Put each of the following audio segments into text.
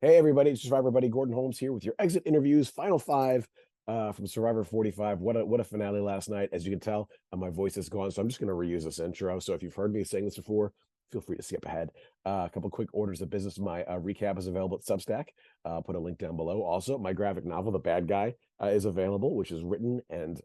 Hey everybody, it's Survivor buddy Gordon Holmes here with your exit interviews, final five from Survivor 45. What a finale last night. As you can tell, my voice is gone, so I'm just going to reuse this intro. So if you've heard me saying this before, feel free to skip ahead. A couple quick orders of business. My recap is available at Substack. I'll put a link down below. Also, my graphic novel, The Bad Guy, is available, which is written and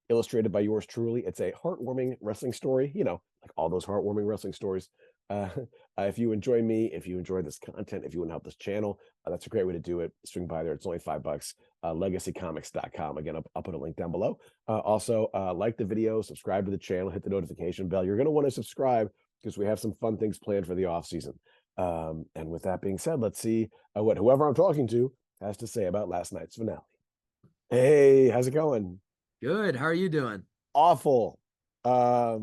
illustrated by yours truly. It's a heartwarming wrestling story, like all those heartwarming wrestling stories. Uh, if you enjoy me, if you enjoy this content, if you want to help this channel, that's a great way to do it. Swing by there. It's only $5. Legacycomics.com. Again, I'll put a link down below. Also, like the video, subscribe to the channel, hit the notification bell. You're going to want to subscribe because we have some fun things planned for the off season. And with that being said, let's see what whoever I'm talking to has to say about last night's finale. Hey, how's it going? Good. How are you doing? Awful. I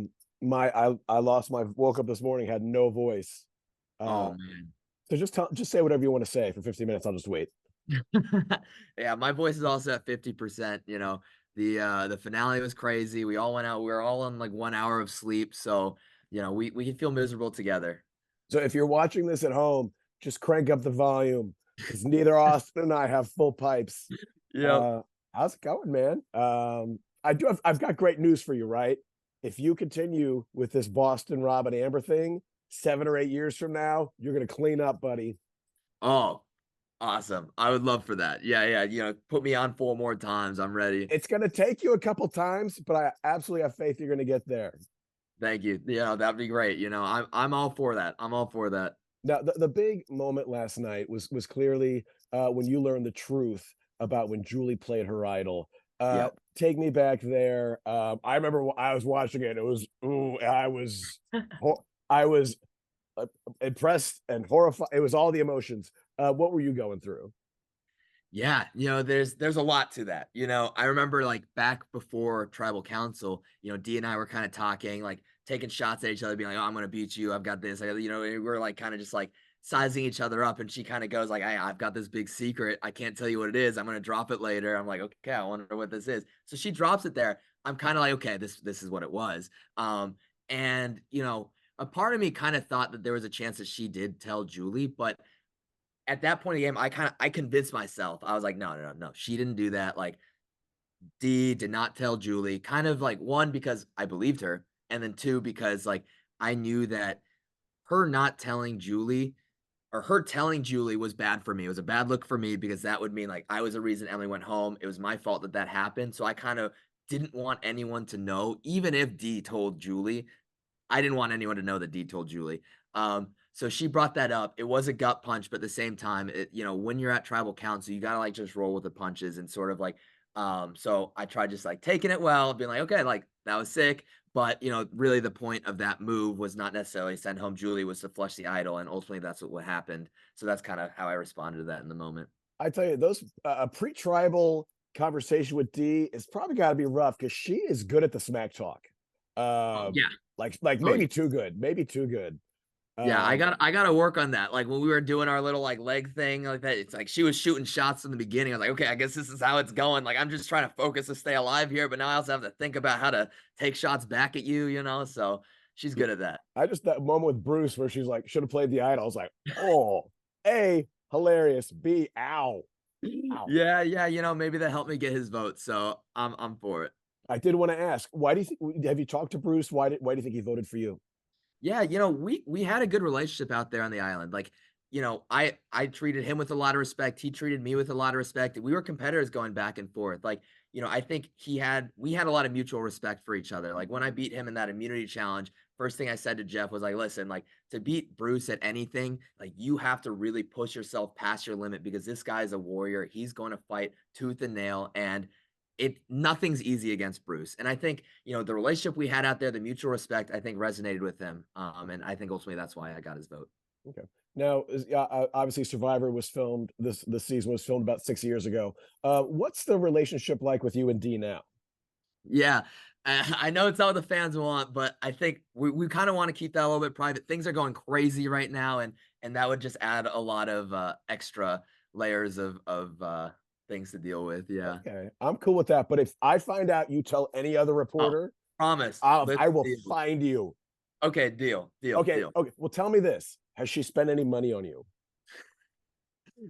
lost my woke up this morning, had no voice. Oh Uh, man. so just say whatever you want to say for 15 minutes. I'll just wait. Yeah, my voice is also at 50%. The finale was crazy. We all went out, we were all on like 1 hour of sleep. So, we can feel miserable together. So if you're watching this at home, just crank up the volume because neither Austin and I have full pipes. Yep. Uh, how's it going, man? I've got great news for you, right? If you continue with this Boston Rob and Amber thing, 7 or 8 years from now, you're gonna clean up, buddy. Oh, awesome. I would love for that. Yeah, yeah. Put me on 4 more times. I'm ready. It's gonna take you a couple times, but I absolutely have faith you're gonna get there. Thank you. That'd be great. I'm all for that. I'm all for that. Now, the big moment last night was clearly when you learned the truth about when Julie played her idol. Yep. Take me back there. I remember I was watching it. It was I was impressed and horrified. It was all the emotions. What were you going through? Yeah, there's a lot to that. I remember like back before tribal council, D and I were kind of talking, like taking shots at each other, being like, "Oh, I'm gonna beat you. I've got this." We're like kind of just like sizing each other up, and she kind of goes like, I've got this big secret. I can't tell you what it is. I'm gonna drop it later." I'm like, "Okay, I wonder what this is." So she drops it there. I'm kind of like, "Okay, this is what it was." And a part of me kind of thought that there was a chance that she did tell Julie, but at that point in the game, I convinced myself. I was like, no, no, no, no. She didn't do that. Like D did not tell Julie. Kind of like one, because I believed her, and then two, because like I knew that her not telling Julie or her telling Julie was bad for me. It was a bad look for me because that would mean like I was the reason Emily went home. It was my fault that that happened. So I kind of didn't want anyone to know, even if D told Julie. I didn't want anyone to know that D told Julie. So she brought that up. It was a gut punch, but at the same time, when you're at tribal council, you gotta like just roll with the punches and sort of like, so I tried just like taking it well, being like, okay, like that was sick. But really the point of that move was not necessarily send home Julie, was to flush the idol, and ultimately that's what happened. So that's kind of how I responded to that in the moment. I tell you, those a pre-tribal conversation with D is probably got to be rough because she is good at the smack talk. Oh Um, yeah. like Oh maybe too good, maybe too good. yeah, I Um, got I got to work on that. Like when we were doing our little like leg thing like that, it's like she was shooting shots in the beginning. I was like, okay, I guess this is how it's going. Like I'm just trying to focus to stay alive here, but now I also have to think about how to take shots back at you. So she's yeah, good at that. I just that moment with Bruce where she's like, should have played the idol. I was like, oh, A, hilarious. B, ow, ow. Yeah, yeah, maybe that helped me get his vote. So I'm for it. I did want to ask, why do you think? Have you talked to Bruce? Why do you think he voted for you? Yeah, we had a good relationship out there on the island. Like, I treated him with a lot of respect. He treated me with a lot of respect. We were competitors going back and forth. Like, I think we had a lot of mutual respect for each other. Like when I beat him in that immunity challenge, first thing I said to Jeff was like, listen, like to beat Bruce at anything, like you have to really push yourself past your limit because this guy is a warrior. He's going to fight tooth and nail. And nothing's easy against Bruce. And I think, the relationship we had out there, the mutual respect, I think resonated with him. And I think ultimately that's why I got his vote. Okay. Now, obviously, Survivor was filmed. This season was filmed about 6 years ago. What's the relationship like with you and D now? Yeah. I know it's not what the fans want, but I think we kind of want to keep that a little bit private. Things are going crazy right now, and that would just add a lot of extra layers of things to deal with. Yeah. Okay, I'm cool with that. But if I find out you tell any other Oh, reporter, promise. I will Deal. find you. Okay, deal, deal, Okay, deal. okay. Well, tell me this: has she spent any money on you?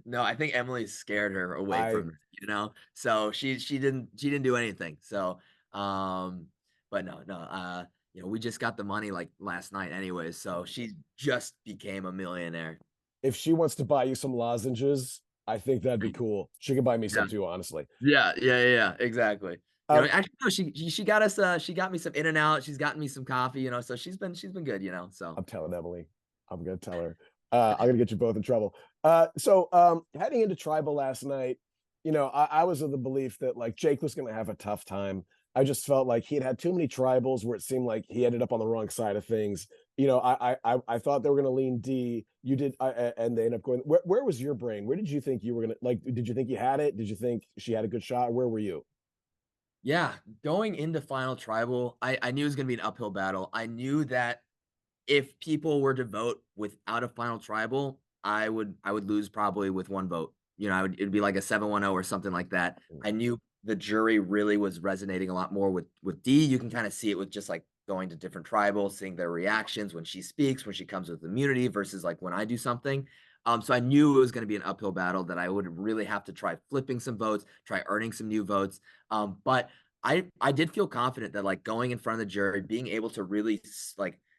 No, I think Emily scared her away I from it, so she didn't do anything. So, um, but no, we just got the money like last night anyways, so she just became a millionaire. if she wants to buy you some lozenges, I think that'd be cool. She could buy me some Yeah. too, honestly. Yeah, exactly. Um, Actually, no, she got us, she got me some In and Out, she's gotten me some coffee, so she's been good, so. I'm telling Emily. I'm gonna tell her. I'm gonna get you both in trouble. Heading into tribal last night, I was of the belief that like Jake was gonna have a tough time. I just felt like he had too many tribals where it seemed like he ended up on the wrong side of things. I thought they were gonna lean D. You did, and they ended up going. Where was your brain? Where did you think you were gonna like? Did you think you had it? Did you think she had a good shot? Where were you? Yeah, going into Final Tribal, I knew it was gonna be an uphill battle. I knew that if people were to vote without a Final Tribal, I would lose probably with 1 vote. It'd be like a 7-1-0 or something like that. I knew the jury really was resonating a lot more with D. You can kinda see it with just, like, going to different tribals, seeing their reactions when she speaks, when she comes with immunity versus, like, when I do something. So I knew it was gonna be an uphill battle, that I would really have to try flipping some votes, try earning some new votes. But I did feel confident that, like, going in front of the jury, being able to really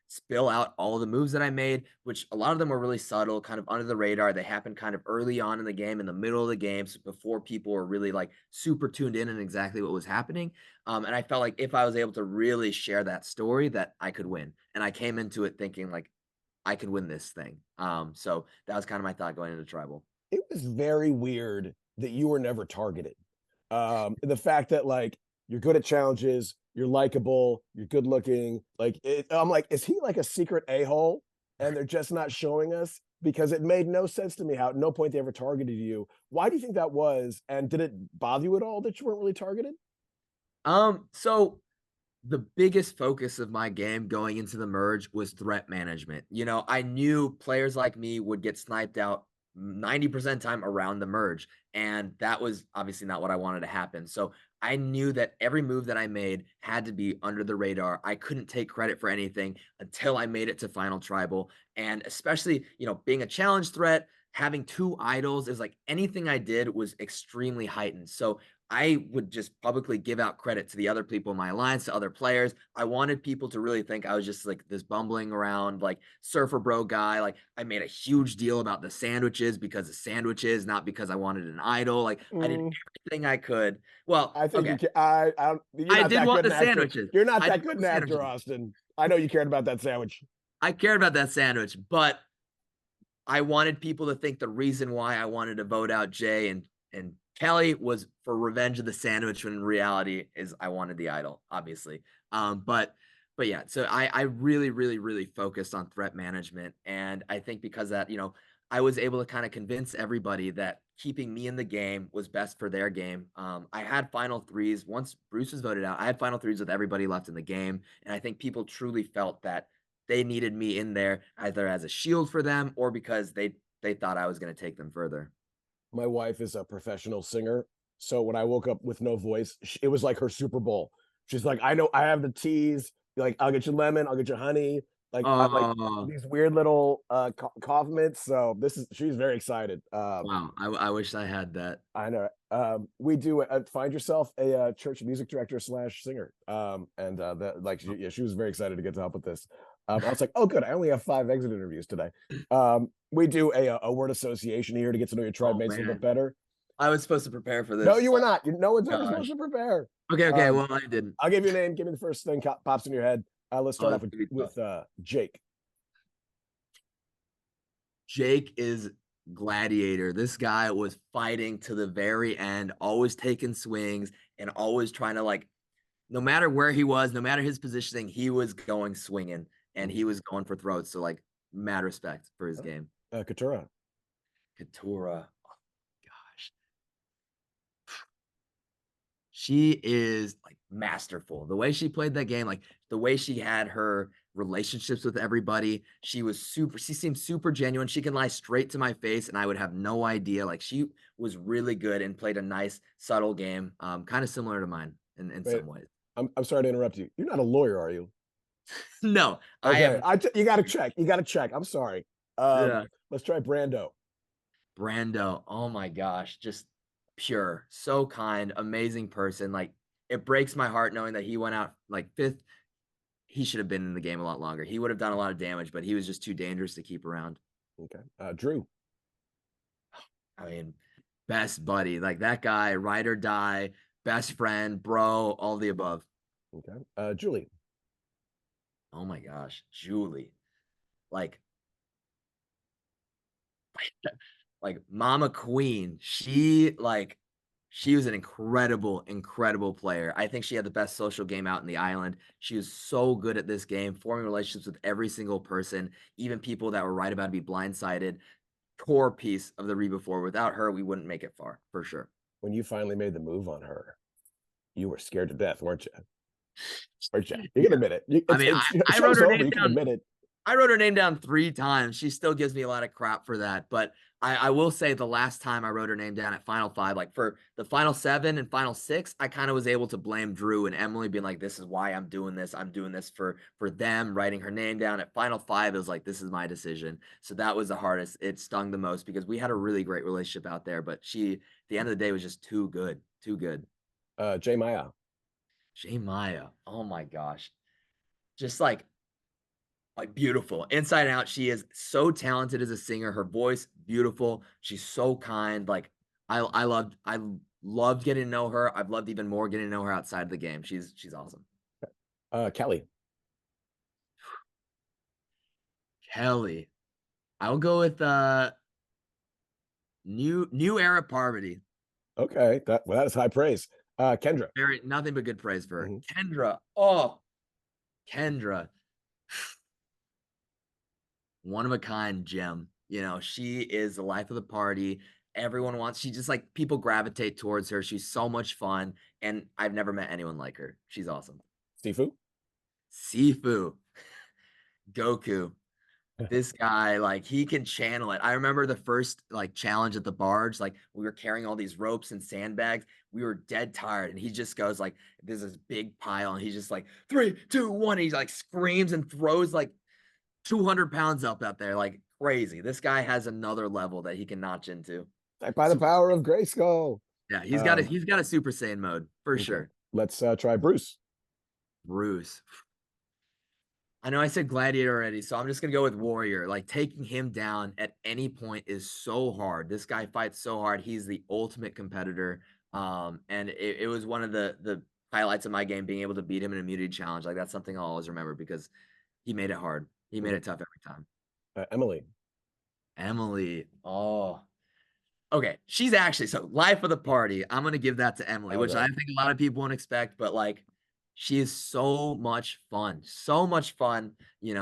spill out all of the moves that I made, which a lot of them were really subtle, kind of under the radar. They happened kind of early on in the game, in the middle of the game, so before people were really like super tuned in and exactly what was happening. And I felt like if I was able to really share that story, that I could win. And I came into it thinking like I could win this thing. So that was kind of my thought going into tribal. It was very weird that you were never targeted. The fact that like you're good at challenges, you're likable, you're good looking. I'm like, is he like a secret a hole? And they're just not showing us because it made no sense to me how at no point they ever targeted you. Why do you think that was? And did it bother you at all that you weren't really targeted? So the biggest focus of my game going into the merge was threat management. I knew players like me would get sniped out 90% of the time around the merge, and that was obviously not what I wanted to happen. So I knew that every move that I made had to be under the radar. I couldn't take credit for anything until I made it to Final Tribal. And especially, being a challenge threat, having 2 idols is like anything I did was extremely heightened. So I would just publicly give out credit to the other people in my alliance, to other players. I wanted people to really think I was just like this bumbling around, like surfer bro guy. Like I made a huge deal about the sandwiches because of sandwiches, not because I wanted an idol. Like I did Mm, everything I could. Well, I think okay, you can. You're I not did that want good the an actor. sandwiches. You're not I did that good want an the actor, sandwiches. Austin. I know you cared about that sandwich. I cared about that sandwich, but I wanted people to think the reason why I wanted to vote out Jay and Kelly was for revenge of the sandwich, when in reality is I wanted the idol, obviously. But yeah, so I really, really, really focused on threat management. And I think because that, I was able to kind of convince everybody that keeping me in the game was best for their game. I had final threes once Bruce was voted out. I had final threes with everybody left in the game. And I think people truly felt that they needed me in there either as a shield for them or because they thought I was going to take them further. My wife is a professional singer. So when I woke up with no voice, it was like her Super Bowl. She's like, I know I have the teas. Like, I'll get you lemon, I'll get you honey. Like Oh, these weird little cough mints. So she's very excited. wow. I wish I had that. I know. We do find yourself a church music director slash singer. And that like yeah, she was very excited to get to help with this. I was like, oh, good. I only have 5 exit interviews today. We do a word association here to get to know your tribe Oh mates a little bit man. better. I was supposed to prepare for No, this. you were not. No one's ever supposed Gosh. to prepare. Okay. Um, Well, I didn't. I'll give you a name. Give me the first thing pops in your head. Let's Oh, start off it's gonna be tough. with Jake. Jake is gladiator. This guy was fighting to the very end, always taking swings and always trying to like, no matter where he was, no matter his positioning, he was going swinging and he was going for throats. So like, mad respect for his game. Katura. Katura. Oh, gosh. She is like masterful. The way she played that game, like the way she had her relationships with everybody, she seemed super genuine. She can lie straight to my face and I would have no idea. Like she was really good and played a nice, subtle game, kind of similar to mine in Wait, some ways. I'm sorry to interrupt you. You're not a lawyer, are you? No, I Okay, am. you got to check. You got to check. I'm sorry. Yeah. Let's try Brando. Brando, oh my gosh, just pure, so kind, amazing person. Like, it breaks my heart knowing that he went out like fifth. He should have been in the game a lot longer. He would have done a lot of damage, but he was just too dangerous to keep around. Okay. Drew. I mean, best buddy, like that guy, ride or die, best friend, bro, all the above. Okay. Julie. Oh my gosh, Julie, like, like Mama Queen. She was an incredible, incredible player. I think she had the best social game out in the island. She was so good at this game, forming relationships with every single person, even people that were right about to be blindsided. Core piece of the Reba Four. Without her, we wouldn't make it far for sure. When you finally made the move on her, you were scared to death, weren't you? Weren't you? You can Yeah. admit it. I mean, I wrote Show's her over. name You can down. admit it. I wrote her name down 3 times. She still gives me a lot of crap for that, but I will say the last time I wrote her name down at Final 5, like, for the Final 7 and Final 6, I kinda was able to blame Drew and Emily being like, "This is why I'm doing this. I'm doing this for them," writing her name down. At Final 5, it was like, "This is my decision." So that was the hardest. It stung the most because we had a really great relationship out there, but she, at the end of the day, was just too good, too good. J Maya. J. Maya, oh my gosh. Just like beautiful inside out. She is so talented as a singer. Her voice beautiful. She's so kind. Like, I loved getting to know her. I've loved even more getting to know her outside of the game. She's awesome. Kelly. Kelly. I'll go with new era Parvati. Okay. That is high praise. Kendra. Very nothing but good praise for her. Mhm. Kendra. Oh, Kendra. One of a kind gem. She is the life of the party. She just, like, people gravitate towards her. She's so much fun, and I've never met anyone like her. She's awesome. Sifu. Sifu, Goku. This guy, like, he can channel it. I remember the first, like, challenge at the barge, like, we were carrying all these ropes and sandbags. We were dead tired, and he just goes, like, there's this big pile, and he's just like, 3, 2, 1. He, like, screams and throws, like, 200 pounds up out there, like crazy. This guy has another level that he can notch into. By the Super, power of Grayskull. yeah, Um, he's got a Super Saiyan mode for okay. sure. Let's try Bruce. Bruce. I know I said Gladiator already, so I'm just gonna go with Warrior. Like, taking him down at any point is so hard. This guy fights so hard. He's the ultimate competitor. And it was one of the highlights of my game, being able to beat him in an immunity challenge. Like, that's something I'll always remember because he made it hard. He made Mhm. it tough every time. Emily. Emily. Oh, okay, she's actually, so life of the party. I'm gonna give that to Emily, which Okay. I think a lot of people won't expect, but like, she is so much fun, so much fun.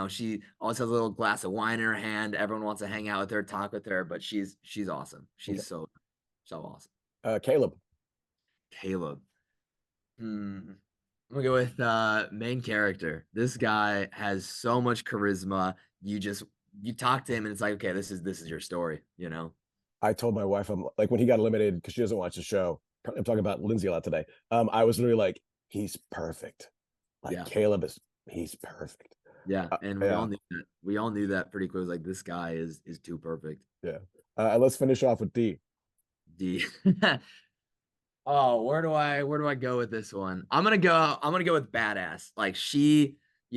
She always has a little glass of wine in her hand. Everyone wants to hang out with her, talk with her, but she's awesome. Okay. She's so awesome. Caleb. Caleb. I'm gonna go with main character. This guy has so much charisma. You talk to him and it's like, okay, this is your story. I told my wife, I'm like, when he got eliminated because she doesn't watch the show. I'm talking about Lindsay a lot today. I was literally like, he's perfect. Like Yeah. Caleb he's perfect. Yeah, and we Yeah, all knew that. We all knew that pretty quick. It was like, this guy is too perfect. yeah. Let's finish off with D. D. Oh, where do I go with this one? I'm gonna go with badass. Like, she,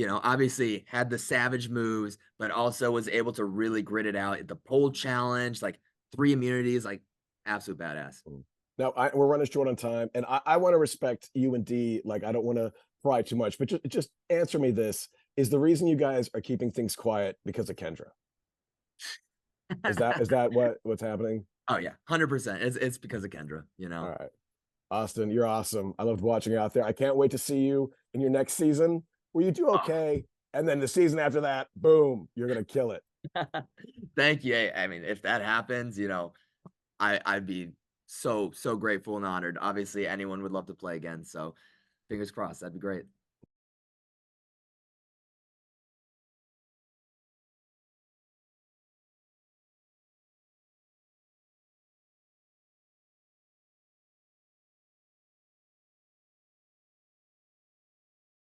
obviously had the savage moves, but also was able to really grit it out at the pole challenge, like 3 immunities, like absolute badass. Mm. Now we're running short on time, and I want to respect you and D. Like I don't want to pry too much, but just answer me this: is the reason you guys are keeping things quiet because of Kendra? Is that what's happening? Oh yeah, 100%. It's because of Kendra, All right, Austin, you're awesome. I loved watching you out there. I can't wait to see you in your next season where you do Oh, okay, and then the season after that, boom, you're gonna kill it. thank you. I mean, if that happens, I'd be so grateful and honored. Obviously, anyone would love to play again. So fingers crossed. That'd be great.